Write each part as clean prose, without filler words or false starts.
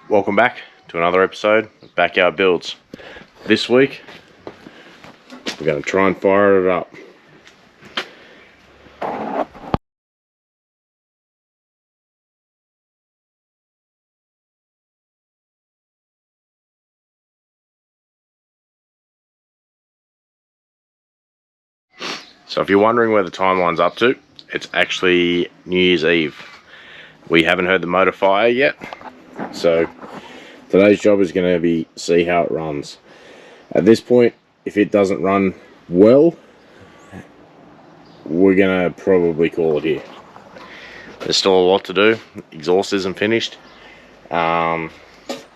Welcome back to another episode of Backyard Builds. This week, we're going to try and fire it up. So if you're wondering where the timeline's up to, it's actually New Year's Eve. We haven't heard the motor fire yet, so today's job is going to be see how it runs. At this point, if it doesn't run well, we're going to probably call it here. There's still a lot to do. Exhaust isn't finished. Got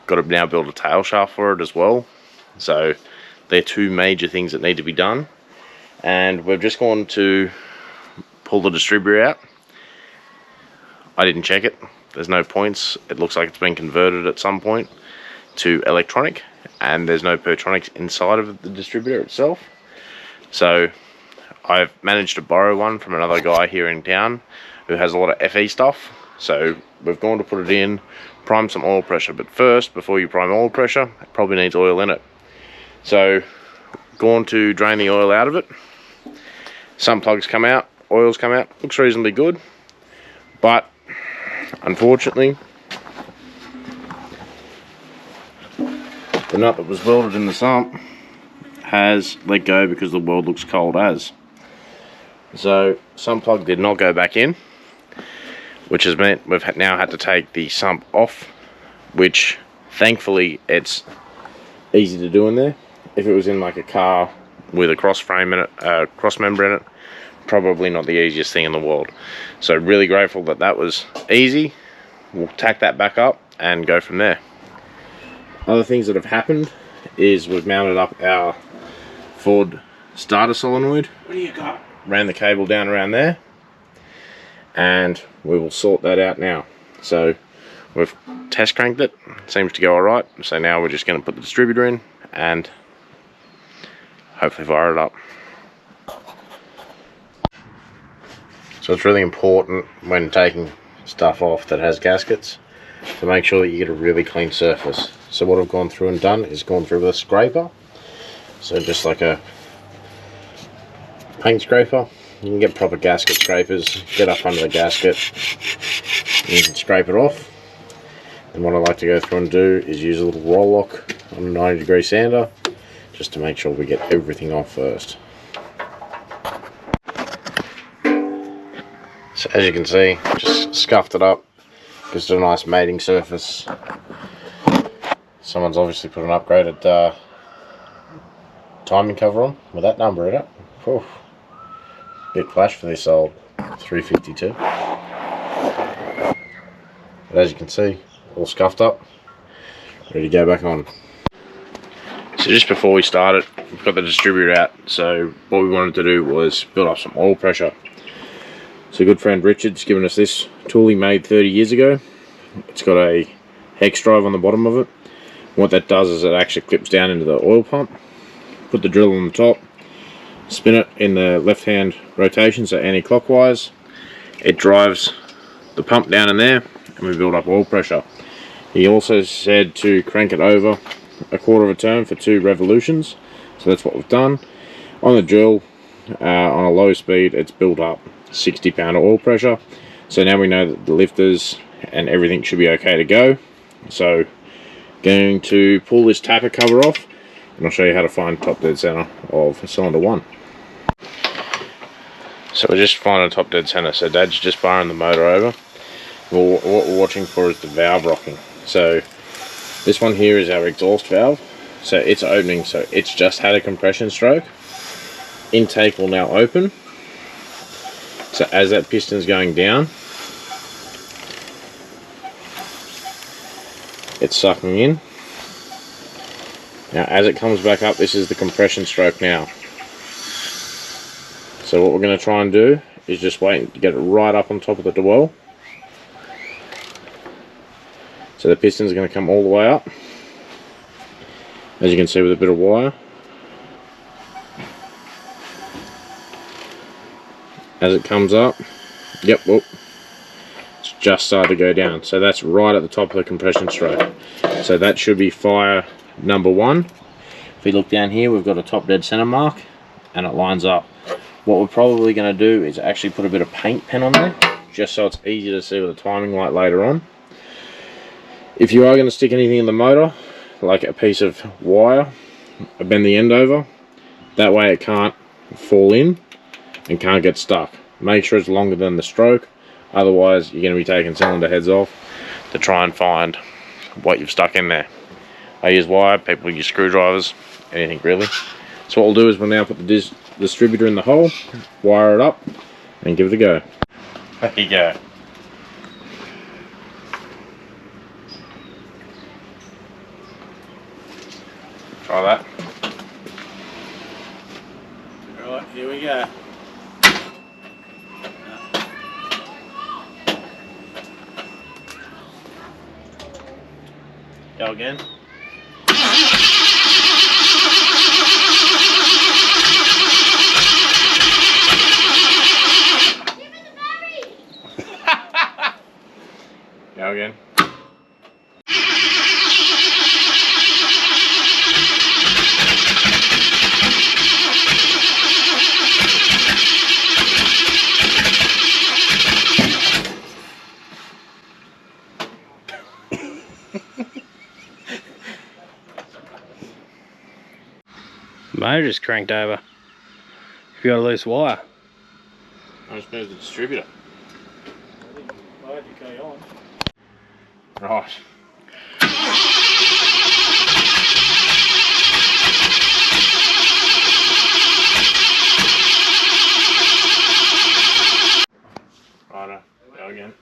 to now build a tail shaft for it as well. So they're two major things that need to be done. And we've just gone to pull the distributor out. I didn't check it. There's no points. It looks like it's been converted at some point to electronic, and there's no Pertronics inside of the distributor itself. So I've managed to borrow one from another guy here in town who has a lot of FE stuff. So we've gone to put it in, prime some oil pressure. But first, before you prime oil pressure, it probably needs oil in it. So gone to drain the oil out of it. Some plugs come out, oils come out, looks reasonably good, but unfortunately the nut that was welded in the sump has let go because the weld looks cold as. So some plug did not go back in, which has meant we've now had to take the sump off, which thankfully it's easy to do in there. If it was in like a car with a cross frame in it, cross member in it, probably not the easiest thing in the world. So really grateful that that was easy. We'll tack that back up and go from there. Other things that have happened is we've mounted up our Ford starter solenoid. What do you got? Ran the cable down around there, and we will sort that out now. So we've test cranked it, seems to go alright. So now we're just going to put the distributor in and hopefully fire it up. So it's really important when taking stuff off that has gaskets to make sure that you get a really clean surface. So what I've gone through and done is gone through with a scraper. So just like a paint scraper. You can get proper gasket scrapers, get up under the gasket, and you can scrape it off. And what I like to go through and do is use a little roll lock on a 90-degree sander, just to make sure we get everything off first. So as you can see, just scuffed it up, gives it a nice mating surface. Someone's obviously put an upgraded timing cover on with that number in it. Whew. Bit flash for this old 352. But as you can see, all scuffed up, ready to go back on. So just before we started, we've got the distributor out. So what we wanted to do was build up some oil pressure. So good friend Richard's given us this tool he made 30 years ago. It's got a hex drive on the bottom of it. What that does is it actually clips down into the oil pump. Put the drill on the top, spin it in the left hand rotation, so anti-clockwise. It drives the pump down in there and we build up oil pressure. He also said to crank it over a quarter of a turn for 2 revolutions, so that's what we've done. On the drill, on a low speed, it's built up 60 pound of oil pressure. So now we know that the lifters and everything should be okay to go. So going to pull this tapper cover off, and I'll show you how to find top dead center of cylinder 1. So we're just finding top dead center. So Dad's just barring the motor over. Well, what we're watching for is the valve rocking. So this one here is our exhaust valve. So it's opening, so it's just had a compression stroke. Intake will now open. So as that piston's going down, it's sucking in. Now as it comes back up, this is the compression stroke now. So what we're going to try and do is just wait to get it right up on top of the dwell. So the piston's going to come all the way up, as you can see with a bit of wire. As it comes up, yep, whoop, it's just started to go down. So that's right at the top of the compression stroke. So that should be fire number 1. If we look down here, we've got a top dead center mark and it lines up. What we're probably going to do is actually put a bit of paint pen on there, just so it's easy to see with a timing light later on. If you are going to stick anything in the motor, like a piece of wire, bend the end over, that way it can't fall in and can't get stuck. Make sure it's longer than the stroke, otherwise you're going to be taking cylinder heads off to try and find what you've stuck in there. I use wire, people use screwdrivers, anything really. So what we'll do is we'll now put the distributor in the hole, wire it up, and give it a go. There you go. Try that. Right, here we go. Go again. Go again. Motor just cranked over. You got a loose wire. I just moved the distributor. Why did you go on? Right. Righto, go again.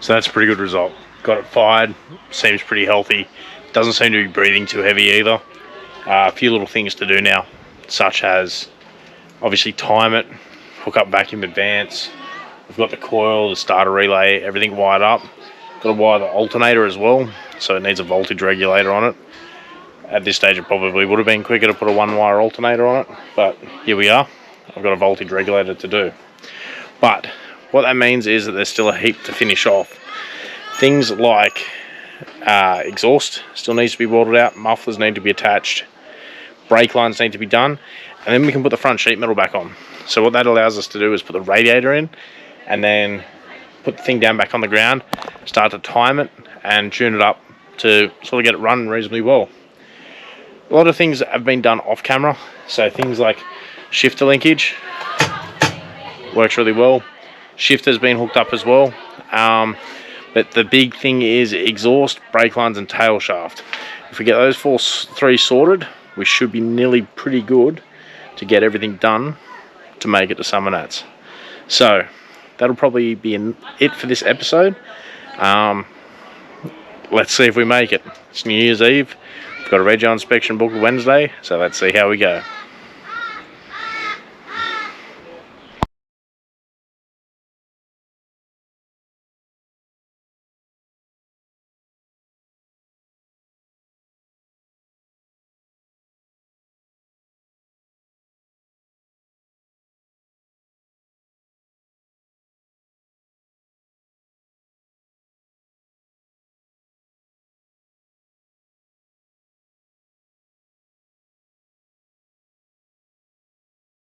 So that's a pretty good result. Got it fired, seems pretty healthy. Doesn't seem to be breathing too heavy either. A few little things to do now, such as obviously time it, hook up vacuum advance. We've got the coil, the starter relay, everything wired up. Got to wire the alternator as well, so it needs a voltage regulator on it. At this stage it probably would have been quicker to put a 1-wire alternator on it, but here we are. I've got a voltage regulator to do. But what that means is that there's still a heap to finish off. Things like exhaust still needs to be welded out, mufflers need to be attached, brake lines need to be done, and then we can put the front sheet metal back on. So what that allows us to do is put the radiator in and then put the thing down back on the ground, start to time it and tune it up to sort of get it running reasonably well. A lot of things have been done off camera, so things like shifter linkage works really well. Shifter's been hooked up as well, but the big thing is exhaust, brake lines and tail shaft. If we get those three sorted, we should be nearly pretty good to get everything done to make it to Summernats. So that'll probably be it for this episode. Let's see if we make it. It's New Year's Eve. We've got a rego inspection booked Wednesday, so let's see how we go.